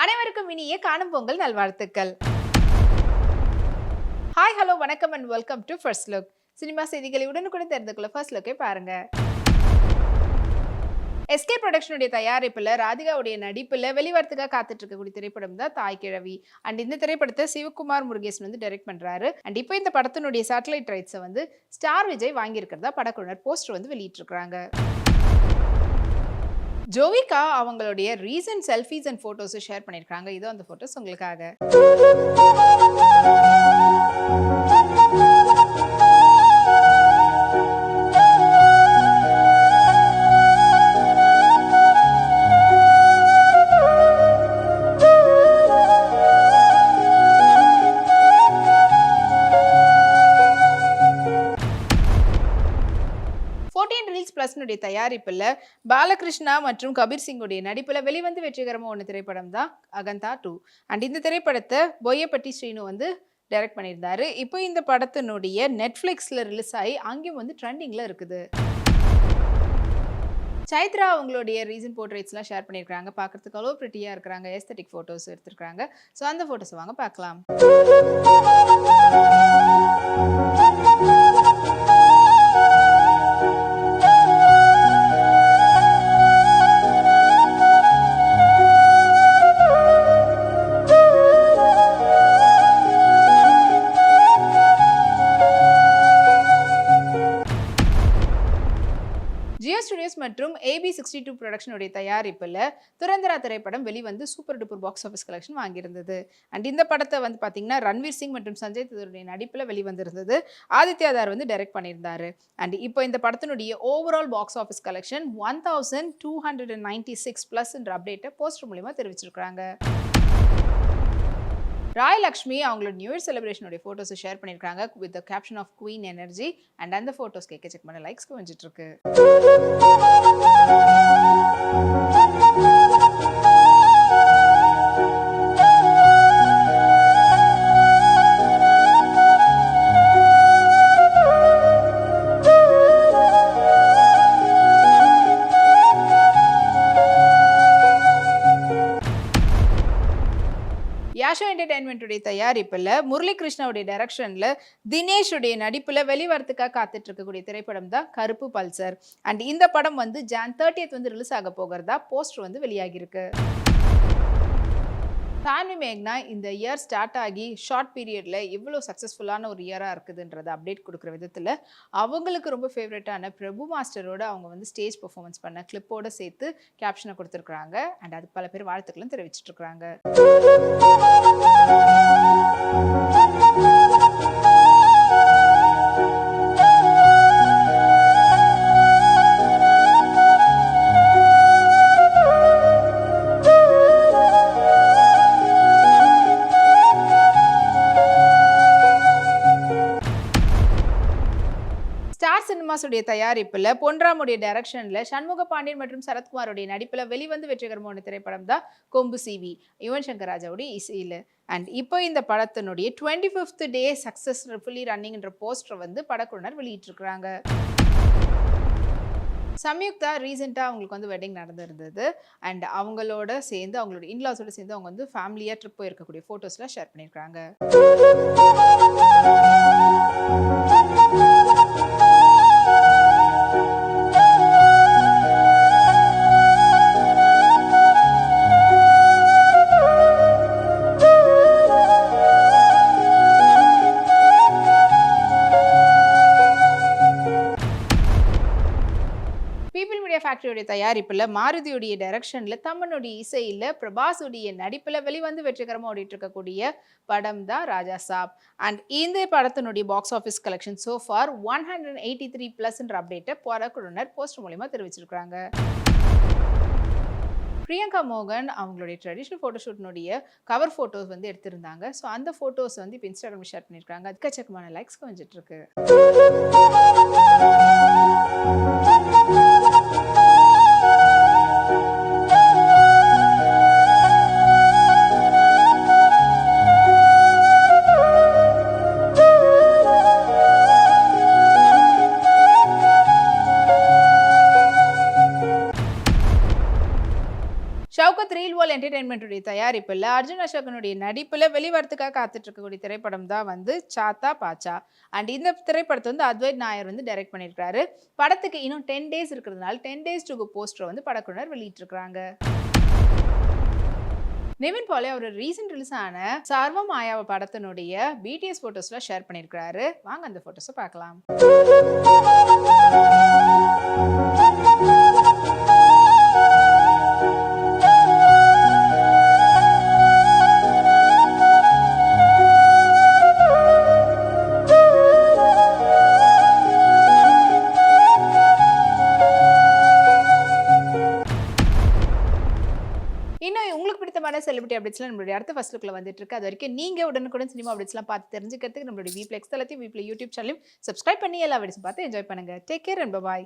அனைவருக்கும் இனிய காணும் பொங்கல் நல்வாழ்த்துக்கள். ஹாய் ஹலோ வணக்கம் and welcome to first look. Cinema செய்திகளை உடனுக்குடன் தெரிந்து கொள்ள ஃபர்ஸ்ட் லுக்கை பாருங்க. எஸ்கே ப்ரொடக்ஷனுடைய தயாரிப்புல ராதிகாவுடைய நடிப்புல வெளிவரத்துக்காக காத்துட்டு இருக்கக்கூடிய திரைப்படம் தான் தாய் கிழவி. அண்ட் இந்த திரைப்படத்தை சிவகுமார் முருகேசன் வந்து டைரக்ட் பண்றாரு. அண்ட் இப்போ இந்த படத்தினுடைய சேட்டலைட் ரைட்ஸை வந்து ஸ்டார் விஜய் வாங்கியிருக்கிறதா படக்குழுவினர் போஸ்டர் வந்து வெளியிட்டிருக்காங்க. ஜோவிகா அவங்களுடைய recent selfies and photos share பண்ணியிருக்காங்க. இதோ அந்த போட்டோஸ் உங்களுக்காக. பிளஸ்னுடைய தயாரிப்புல பாலகிருஷ்ணா மற்றும் கபீர் சிங்குடைய நடிப்புல வெளிவந்து வெற்றிகரமா ஒன்று திரைப்படம் தான் அகந்தா 2. அண்ட் இந்த திரைப்படத்தை பொய்யப்பட்டி ஸ்ரீனு வந்து டைரக்ட் பண்ணியிருந்தாரு. இப்போ இந்த படத்தினுடைய நெட்ஃபிளிக்ஸ்ல ரிலீஸ் ஆகி அங்கேயும் வந்து ட்ரெண்டிங்ல இருக்குது. சைத்ரா அவங்களுடைய ரீசன்ட் போர்ட்ரேட்ஸ்லாம் ஷேர் பண்ணியிருக்காங்க. பார்க்கறதுக்கு அவ்வளோ பிரிட்டியாக இருக்கிறாங்க. எஸ்தட்டிக் ஃபோட்டோஸ் எடுத்திருக்காங்க. ஸோ அந்த ஃபோட்டோஸ் வாங்க பார்க்கலாம். ஜியோ ஸ்டுடியோஸ் மற்றும் AB62 ப்ரொடக்ஷனுடைய தயாரிப்பில் துரந்தரா திரைப்படம் வெளிவந்து super duper box office collection வாங்கியிருந்தது. அண்ட் இந்த படத்தை வந்து பார்த்தீங்கன்னா ரன்வீர் சிங் மற்றும் சஞ்சய் தத்துடைய நடிப்பில் வெளிவந்திருந்தது. ஆதித்யாதார் வந்து டைரக்ட் பண்ணியிருந்தாரு. அண்ட் இப்போ இந்த படத்தினுடைய ஓவரால் பாக்ஸ் ஆஃபீஸ் கலெக்ஷன் 1296+ என்ற அப்டேட்டை போஸ்டர் மூலமா தெரிவிச்சிருக்காங்க. ராய் லக்ஷ்மி அவங்களோட நியூ இயர் செலிப்ரேஷனுடைய ஃபோட்டோஸை ஷேர் பண்ணியிருக்காங்க with the caption of queen energy. And அந்த ஃபோட்டோஸ் கேட்க செக் பண்ண லைக்ஸ்க்கு வந்துட்டு இருக்கு. யாஷோ என்டர்டைன்மெண்ட்டுடைய தயாரிப்பில் முரளி கிருஷ்ணாவுடைய டைரக்ஷனில் தினேஷுடைய நடிப்பில் வெளிவரத்துக்காக காத்துட்டு இருக்கக்கூடிய திரைப்படம் தான் கருப்பு பல்சர். அண்ட் இந்த படம் வந்து Jan 30th வந்து ரிலீஸ் ஆக போகிறதா போஸ்டர் வந்து வெளியாகிருக்கு. தான்வி மேக்னா இந்த இயர் ஸ்டார்ட் ஆகி ஷார்ட் பீரியடில் எவ்வளோ சக்ஸஸ்ஃபுல்லான ஒரு இயராக இருக்குதுன்றதை அப்டேட் கொடுக்குற விதத்தில் அவங்களுக்கு ரொம்ப ஃபேவரட்டான பிரபு மாஸ்டரோட அவங்க வந்து ஸ்டேஜ் பெர்ஃபார்மன்ஸ் பண்ண கிளிப்போடு சேர்த்து கேப்ஷனை கொடுத்துருக்குறாங்க. அண்ட் அது பல பேர் வாழ்த்துக்களும் தெரிவிச்சிட்டு இருக்கிறாங்க. சினிமாஸுடைய தயாரிப்பில் பொன்ராமுடைய டைரக்ஷனில் சண்முக பாண்டியன் மற்றும் சரத்குமாரோடைய நடிப்பில் வெளிவந்து வெற்றிகரமான திரைப்படம் தான் கொம்பு சிவி, யுவன் சங்கர் ராஜாவுடைய இசையில். அண்ட் இப்போ இந்த படத்தினுடைய 25th டே சக்ஸஸ்ஃபுல்லி ரன்னிங்ன்ற போஸ்டர் வந்து படக்குழுவினர் வெளியிட்டிருக்கிறாங்க. சம்யுக்தா ரீசெண்டாக அவங்களுக்கு வந்து வெட்டிங் நடந்திருந்தது. அண்ட் அவங்களோட சேர்ந்து அவங்களோட இன்லாஸோட சேர்ந்து அவங்க வந்து ஃபேமிலியாக ட்ரிப் போயிருக்கக்கூடிய ஃபோட்டோஸ்லாம் ஷேர் பண்ணியிருக்காங்க. ஃபேக்டரியோடைய தயாரிப்பில் மாருதியுடைய டைரக்ஷனில் தம்மனுடைய இசையில் பிரபாஸுடைய நடிப்பில் வெளிவந்து வெற்றிகரமாக ஓடிட்டு இருக்கக்கூடிய படம் தான் ராஜா சாப். அண்ட் இந்த படத்தினுடைய box office collection so for 183+ என்ற அப்டேட்டை படக்குழுவினர் போஸ்டர் மூலமா தெரிவிச்சிருக்காங்க. பிரியங்கா மோகன் அவங்களுடைய ட்ரெடிஷ்னல் ஃபோட்டோஷூட்னுடைய கவர் ஃபோட்டோஸ் வந்து எடுத்திருந்தாங்க. ஸோ அந்த ஃபோட்டோஸ் வந்து இப்போ இன்ஸ்டாகிராம் ஷேர் பண்ணியிருக்காங்க. அதுக்கச்சக்கமான லைக்ஸ் வந்துட்டு இருக்கு. த்ரீல் வால் என்டர்டைன்மெண்ட்டுடைய தயாரிப்பில் அர்ஜுன் அசோகனுடைய நடிப்பில் வெளிவரத்துக்காக காத்துட்டு இருக்கக்கூடிய திரைப்படம் தான் வந்து சாத்தா பாச்சா. அண்ட் இந்த திரைப்படத்தை வந்து அத்வைத் நாயர் வந்து டைரக்ட் பண்ணியிருக்காரு. படத்துக்கு இன்னும் 10 டேஸ் இருக்கிறதுனால 10 டேஸ் டு கோ போஸ்டர் வந்து படக்குழுவினர் வெளியிட்டிருக்காங்க. நிவின் பாலே ஒரு ரீசெண்ட் ரிலீஸ் ஆன சர்வ மாயாவ படத்தினுடைய பிடிஎஸ் போட்டோஸ்ல ஷேர் பண்ணியிருக்காரு. வாங்க அந்த போட்டோஸை பார்க்கலாம். இன்னும் உங்களுக்கு பிடித்தமான செலிபிரிட்டி அப்டேட்ஸ்லாம் நம்மளுடைய அடுத்த ஃபர்ஸ்ட் லுக்ல வந்துட்டு இருக்கு. அது வரைக்கும் நீங்க உடனுக்குடன் சினிமா அப்டேட்ஸ்லாம் பார்த்து தெரிஞ்சுக்கிறதுக்கு நம்மளுடைய வீப்ளெக்ஸ் தளத்தையும் வீப்ளே யூடியூப் சேனலையும் சப்ஸ்கிரைப் பண்ணி எல்லா வீடியோஸும் பார்த்து என்ஜாய் பண்ணுங்க. Take care and by.